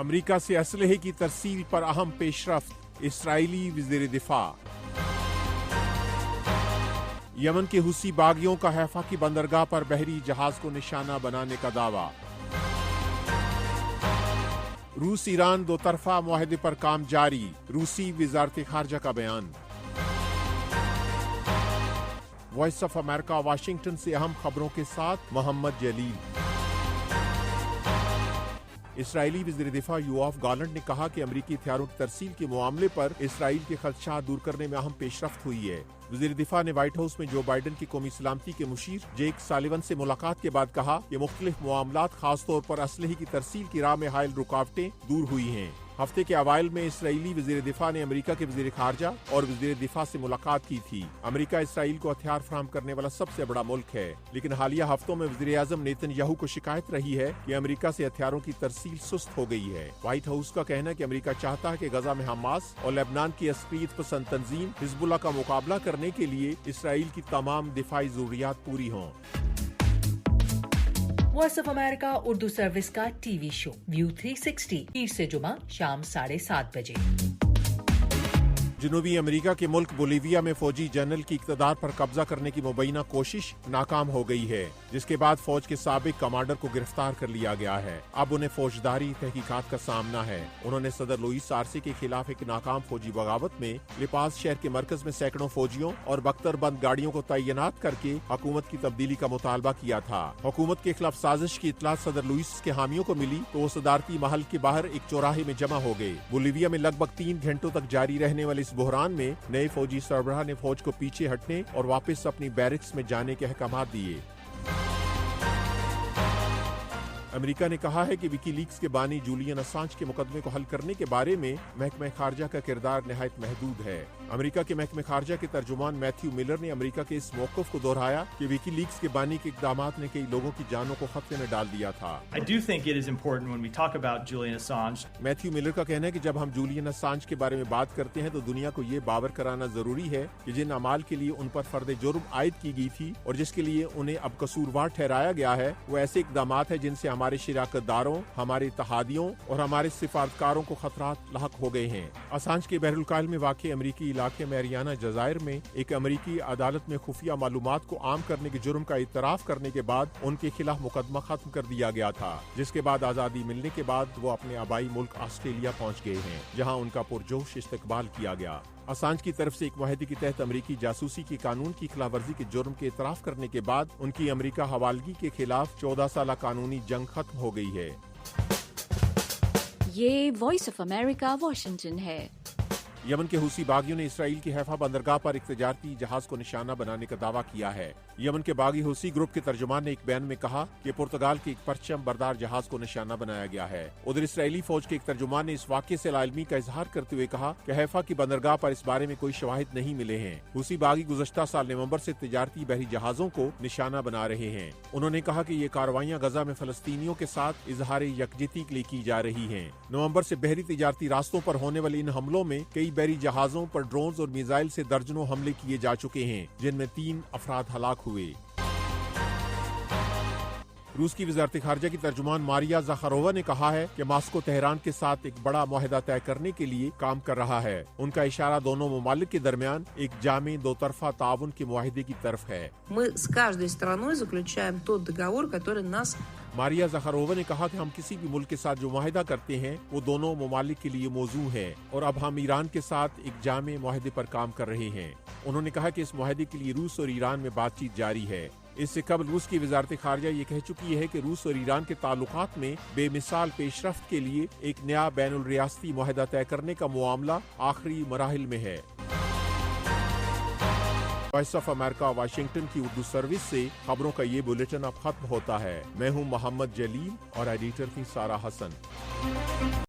امریکہ سے اسلحے کی ترسیل پر اہم پیش رفت، اسرائیلی وزیر دفاع۔ یمن کے حوثی باغیوں کا حیفا کی بندرگاہ پر بحری جہاز کو نشانہ بنانے کا دعویٰ۔ روس ایران دو طرفہ معاہدے پر کام جاری، روسی وزارت خارجہ کا بیان۔ وائس آف امریکہ واشنگٹن سے اہم خبروں کے ساتھ محمد جلیل۔ اسرائیلی وزیر دفاع یوآف گالنٹ نے کہا کہ امریکی ہتھیاروں کی ترسیل کے معاملے پر اسرائیل کے خدشات دور کرنے میں اہم پیش رفت ہوئی ہے۔ وزیر دفاع نے وائٹ ہاؤس میں جو بائیڈن کی قومی سلامتی کے مشیر جیک سالیون سے ملاقات کے بعد کہا کہ مختلف معاملات خاص طور پر اسلحے کی ترسیل کی راہ میں حائل رکاوٹیں دور ہوئی ہیں۔ ہفتے کے اوائل میں اسرائیلی وزیر دفاع نے امریکہ کے وزیر خارجہ اور وزیر دفاع سے ملاقات کی تھی۔ امریکہ اسرائیل کو ہتھیار فراہم کرنے والا سب سے بڑا ملک ہے، لیکن حالیہ ہفتوں میں وزیر اعظم نیتن یاہو کو شکایت رہی ہے کہ امریکہ سے ہتھیاروں کی ترسیل سست ہو گئی ہے۔ وائٹ ہاؤس کا کہنا ہے کہ امریکہ چاہتا ہے کہ غزہ میں حماس اور لبنان کی عسکریت پسند تنظیم حزب اللہ کا مقابلہ کرنے کے لیے اسرائیل کی تمام دفاعی ضروریات پوری ہوں۔ Voice of America Urdu service کا ٹی وی شو ویو 360 پیر سے جمعہ شام 7:30 بجے۔ جنوبی امریکہ کے ملک بولیویا میں فوجی جنرل کی اقتدار پر قبضہ کرنے کی مبینہ کوشش ناکام ہو گئی ہے، جس کے بعد فوج کے سابق کمانڈر کو گرفتار کر لیا گیا ہے۔ اب انہیں فوجداری تحقیقات کا سامنا ہے۔ انہوں نے صدر لوئس آرسے کے خلاف ایک ناکام فوجی بغاوت میں لپاز شہر کے مرکز میں سینکڑوں فوجیوں اور بختر بند گاڑیوں کو تعینات کر کے حکومت کی تبدیلی کا مطالبہ کیا تھا۔ حکومت کے خلاف سازش کی اطلاع صدر لوئس کے حامیوں کو ملی تو وہ صدارتی محل کے باہر ایک چوراہے میں جمع ہو گئے۔ بولیویا میں لگ بھگ 3 گھنٹوں تک جاری رہنے والے بحران میں نئے فوجی سربراہ نے فوج کو پیچھے ہٹنے اور واپس اپنی بیرکس میں جانے کے احکامات دیے۔ امریکہ نے کہا ہے کہ وکی لیکس کے بانی جولین اسانج کے مقدمے کو حل کرنے کے بارے میں محکمہ خارجہ کا کردار نہایت محدود ہے۔ امریکہ کے محکمہ خارجہ کے ترجمان میتھیو ملر نے امریکہ کے اس موقف کو دہرایا کہ وکی لیکس کے بانی کے اقدامات نے کئی لوگوں کی جانوں کو خطرے میں ڈال دیا تھا۔ میتھیو ملر کا کہنا ہے کہ جب ہم جولین اسانج کے بارے میں بات کرتے ہیں تو دنیا کو یہ باور کرانا ضروری ہے کہ جن اعمال کے لیے ان پر فرد جرم عائد کی گئی تھی اور جس کے لیے انہیں اب قصوروار ٹھہرایا گیا ہے، وہ ایسے اقدامات ہیں جن سے ہمارے شراکت داروں، ہمارے اتحادیوں اور ہمارے سفارتکاروں کو خطرات لاحق ہو گئے ہیں۔ اسانج کے بحر الکاہل میں واقع امریکی علاقے میریانا جزائر میں ایک امریکی عدالت میں خفیہ معلومات کو عام کرنے کے جرم کا اعتراف کرنے کے بعد ان کے خلاف مقدمہ ختم کر دیا گیا تھا، جس کے بعد آزادی ملنے کے بعد وہ اپنے آبائی ملک آسٹریلیا پہنچ گئے ہیں، جہاں ان کا پرجوش استقبال کیا گیا۔ اسانج کی طرف سے ایک معاہدے کے تحت امریکی جاسوسی کی قانون کی خلاف ورزی کے جرم کے اعتراف کرنے کے بعد ان کی امریکہ حوالگی کے خلاف 14 سالہ قانونی جنگ ختم ہو گئی ہے۔ یہ وائس آف امریکہ واشنگٹن ہے۔ یمن کے حوثی باغیوں نے اسرائیل کی حیفا بندرگاہ پر ایک تجارتی جہاز کو نشانہ بنانے کا دعویٰ کیا ہے۔ یمن کے باغی حوثی گروپ کے ترجمان نے ایک بیان میں کہا کہ پرتگال کے ایک پرچم بردار جہاز کو نشانہ بنایا گیا ہے۔ ادھر اسرائیلی فوج کے ایک ترجمان نے اس واقعے سے لاعلمی کا اظہار کرتے ہوئے کہا کہ حیفا کی بندرگاہ پر اس بارے میں کوئی شواہد نہیں ملے ہیں۔ حوثی باغی گزشتہ سال نومبر سے تجارتی بحری جہازوں کو نشانہ بنا رہے ہیں۔ انہوں نے کہا کہ یہ کارروائیاں غزہ میں فلسطینیوں کے ساتھ اظہار یکجہتی کے لیے کی جا رہی ہیں۔ نومبر سے بحری تجارتی راستوں پر ہونے والے ان حملوں میں کئی بحری جہازوں پر ڈرونز اور میزائل سے درجنوں حملے کیے جا چکے ہیں، جن میں 3 افراد ہلاک ہوئے۔ روس کی وزارت خارجہ کی ترجمان ماریا زخارووا نے کہا ہے کہ ماسکو تہران کے ساتھ ایک بڑا معاہدہ طے کرنے کے لیے کام کر رہا ہے۔ ان کا اشارہ دونوں ممالک کے درمیان ایک جامع دو طرفہ تعاون کے معاہدے کی طرف ہے۔ ماریا زخارووا نے کہا کہ ہم کسی بھی ملک کے ساتھ جو معاہدہ کرتے ہیں وہ دونوں ممالک کے لیے موزوں ہے اور اب ہم ایران کے ساتھ ایک جامع معاہدے پر کام کر رہے ہیں۔ انہوں نے کہا کہ اس معاہدے کے لیے روس اور ایران میں بات چیت جاری ہے۔ اس سے قبل روس کی وزارت خارجہ یہ کہہ چکی ہے کہ روس اور ایران کے تعلقات میں بے مثال پیش رفت کے لیے ایک نیا بین الریاستی معاہدہ طے کرنے کا معاملہ آخری مراحل میں ہے۔ وائس آف امریکہ واشنگٹن کی اردو سروس سے خبروں کا یہ بلیٹن اب ختم ہوتا ہے۔ میں ہوں محمد جلیل اور ایڈیٹر تھی سارہ حسن۔